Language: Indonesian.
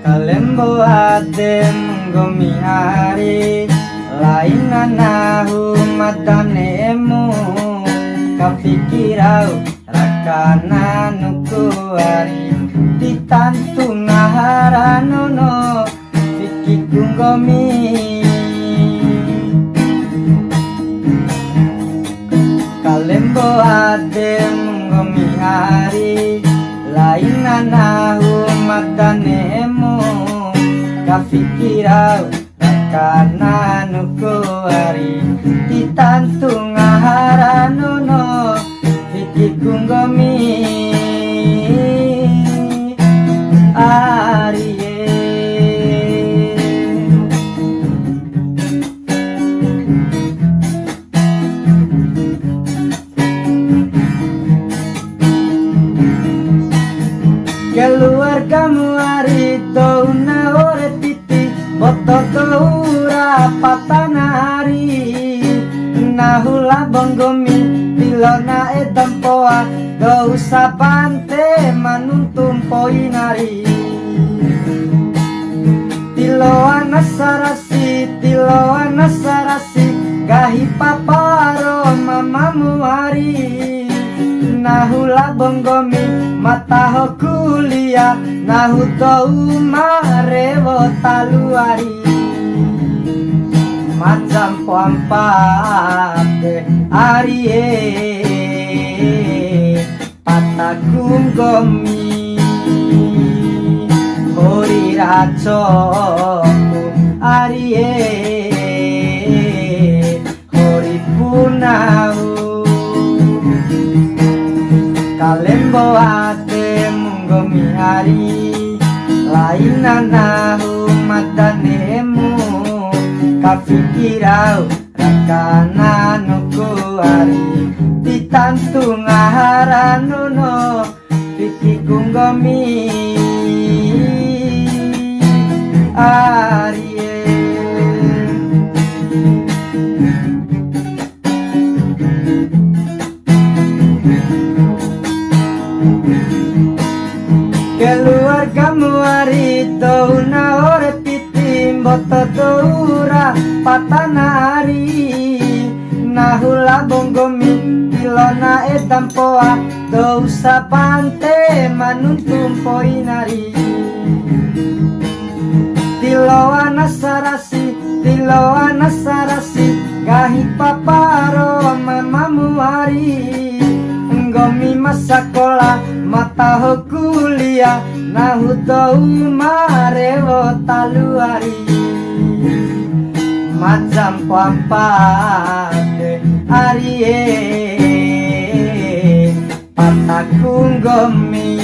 Kalembo ade menggomi hari lain nahu matanemu kapikirau rakana nukuari ditantu ngaharanono pikikunggomi Kalembo ade menggomi hari lain nahu matanemu kapikirau rakana nukuari ditantu ngaharanono pikikunggomi Ariye keluargamu arito una ore titi boto ura patanari nahula bonggomi tilona etampoa gak usah bante manuntum poinari tiloana sarasi gahi paparo mamamu hari nahula bonggomi mataho kuliah nahu tau marewo taluari macam poampate arie patakung gomi hori racoku arie hori punau Kalembo ade menggomi hari lain nahu matanemu kapikirau rakana nukuari ditantu ngaharanono pikikunggomi Ariye keluargamu arito una ore pitim boto ura patanari nahula bonggomi tilona etampoa dousa pante manuntum poinari tiloana sarasi gahi paparo mamamu hari nggomi masakola mataho kuliah nahu tau marewo taluari macam poampate arie patakung gomi